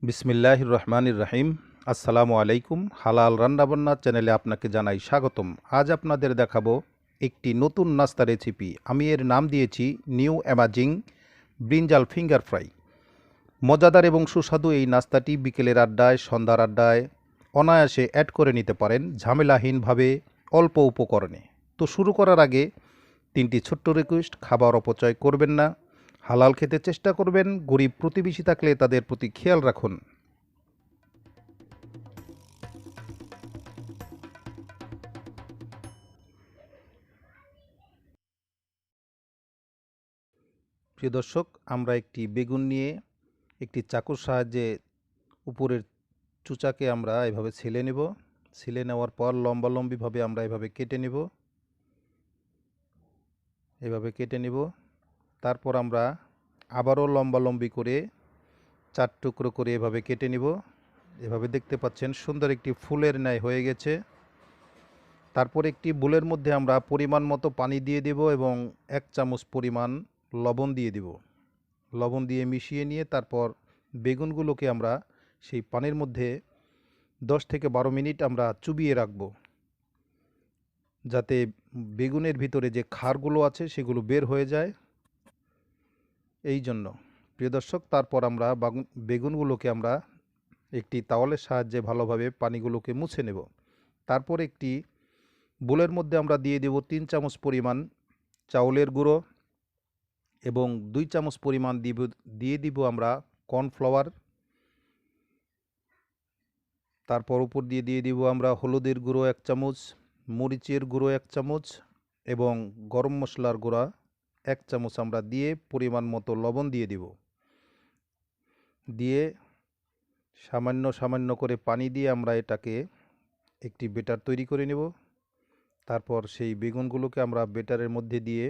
বিসমিল্লাহির রহমানির রহিম। আসসালামু আলাইকুম। হালাল রান্নাবান্না চ্যানেলে আপনাকে জানাই স্বাগতম। আজ আপনাদের দেখাবো একটি নতুন নাস্তা রেসিপি। আমি এর নাম দিয়েছি new amazing brinjal finger fry. মজাদার এবং সুস্বাদু এই নাস্তাটি বিকেলের আড্ডায়, সন্ধ্যার আড্ডায় অনায়াসে অ্যাড করে নিতে পারেন ঝামেলাহীনভাবে, অল্প উপকরণে। তো শুরু করার আগে তিনটি ছোট্ট রিকোয়েস্ট: খাবার অপচয় করবেন না, হালাল খেতে চেষ্টা করবেন, গরিব প্রতিবেশী থাকলে তাদের প্রতি খেয়াল রাখুন। প্রিয় দর্শক, আমরা একটি বেগুন নিয়ে একটি চাকুর সাহায্যে উপরের চুচাকে আমরা এভাবে ছিলে নেব। ছিলে নেওয়ার পর লম্বালম্বিভাবে আমরা এভাবে কেটে নেব। তারপর আমরা আবারও লম্বালম্বি করে 4 টুকরো করে এভাবে কেটে নেব। এভাবে দেখতে পাচ্ছেন সুন্দর একটি ফুলের ন্যায় হয়ে গেছে। তারপর একটি বোলের মধ্যে আমরা পরিমাণ মতো পানি দিয়ে দেব এবং 1 চামচ পরিমাণ লবণ দিয়ে দেব। লবণ দিয়ে মিশিয়ে নিয়ে তারপর বেগুনগুলোকে আমরা সেই পানির মধ্যে 10 থেকে 12 মিনিট আমরা চুবিয়ে রাখব, যাতে বেগুনের ভিতরে যে ক্ষারগুলো আছে সেগুলো বের হয়ে যায়। এই জন্য প্রিয় দর্শক, তারপর আমরা বেগুনগুলোকে আমরা একটি তাওয়ালের সাহায্যে ভালোভাবে পানিগুলোকে মুছে নেব। তারপর একটি বোলের মধ্যে আমরা দিয়ে দেব 3 চামচ পরিমাণ চাউলের গুঁড়ো এবং 2 চামচ পরিমাণ দিয়ে দিব আমরা কর্নফ্লাওয়ার। তারপর উপর দিয়ে দিব আমরা হলুদের গুঁড়ো 1 চামচ, মরিচের গুঁড়ো 1 চামচ এবং গরম মশলার গুঁড়া 1 চামচ আমরা দিয়ে পরিমাণ মতো লবণ দিয়ে দিব। দিয়ে সামান্য সামান্য করে পানি দিয়ে আমরা এটাকে একটি বেটার তৈরি করে নেব। তারপর সেই বেগুনগুলোকে আমরা বেটারের মধ্যে দিয়ে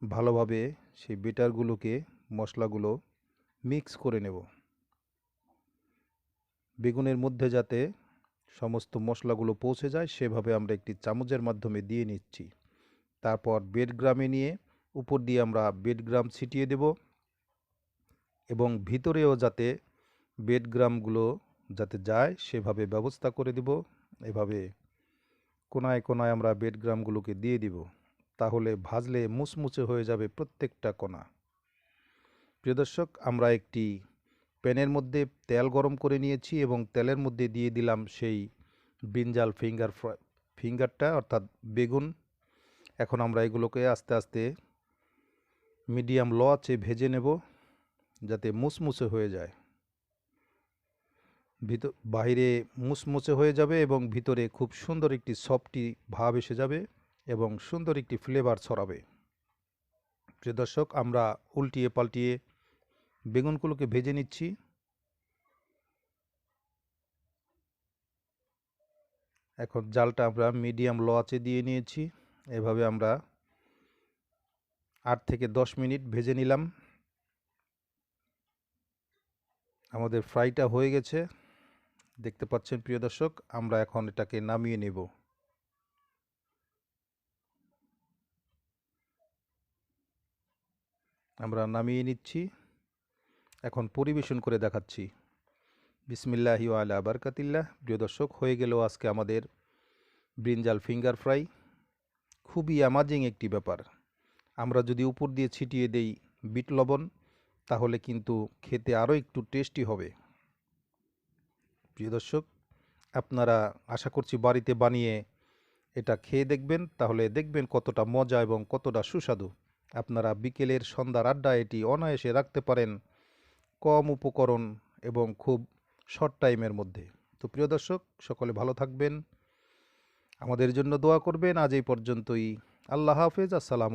ভালোভাবে সেই বেটারগুলোকে, মশলাগুলো মিক্স করে নেব। বেগুনের মধ্যে যাতে সমস্ত মশলাগুলো পৌঁছে যায় সেভাবে আমরা একটি চামচের মাধ্যমে দিয়ে নিচ্ছি। তারপর বেডগ্রামে নিয়ে উপর দিয়ে আমরা বেডগ্রাম ছিটিয়ে দেব এবং ভিতরেও যাতে বেডগ্রামগুলো যাতে যায় সেভাবে ব্যবস্থা করে দেব। এভাবে কোনায় কোনায় আমরা বেডগ্রামগুলোকে দিয়ে দিব, তাহলে ভাজলে মুচমুচে হয়ে যাবে প্রত্যেকটা কোনা। প্রিয় দর্শক, আমরা একটি প্যানের মধ্যে তেল গরম করে নিয়েছি এবং তেলের মধ্যে দিয়ে দিলাম সেই ব্রিঞ্জাল ফিঙ্গারটা অর্থাৎ বেগুন। এখন আমরা এগুলোকে আস্তে আস্তে মিডিয়াম লো আঁচে ভেজে নেব, যাতে মুচমুচে হয়ে যায়। বাইরে মুচমুচে হয়ে যাবে এবং ভিতরে খুব সুন্দর একটি সফটি ভাব এসে যাবে এবং সুন্দর একটি ফ্লেভার ছড়াবে। প্রিয় দর্শক, আমরা উল্টিয়ে পাল্টিয়ে বেগুনগুলোকে ভেজে নিচ্ছি। এখন জালটা আমরা মিডিয়াম লো আঁচে দিয়ে নিয়েছি। এভাবে আমরা 8 থেকে 10 মিনিট ভেজে নিলাম। আমাদের ফ্রাইটা হয়ে গেছে, দেখতে পাচ্ছেন প্রিয় দর্শক। আমরা এখন এটাকে নামিয়ে নেব। আমরা নামিয়ে নিচ্ছি, এখন পরিবেশন করে দেখাচ্ছি। বিসমিল্লাহি ওয়া আলা বারকাতিল্লাহ। প্রিয় দর্শক, হয়ে গেল আজকে আমাদের ব্রিঞ্জাল ফিঙ্গার ফ্রাই। খুবই অ্যামাজিং একটি ব্যাপার। আমরা যদি উপর দিয়ে ছিটিয়ে দেই বিট লবণ, তাহলে কিন্তু খেতে আরও একটু টেস্টি হবে। প্রিয় দর্শক, আপনারা আশা করছি বাড়িতে বানিয়ে এটা খেয়ে দেখবেন, তাহলে দেখবেন কতটা মজা এবং কতটা সুস্বাদু। আপনারা বিকেলের, সন্ধ্যার আড্ডায় এটি অনায়াসে রাখতে পারেন, কম উপকরণ এবং খুব শর্ট টাইমের মধ্যে। তো প্রিয় দর্শক, সকলে ভালো থাকবেন, আমাদের জন্য দোয়া করবেন। আজ এই পর্যন্তই। আল্লাহ হাফেজ। আসসালামু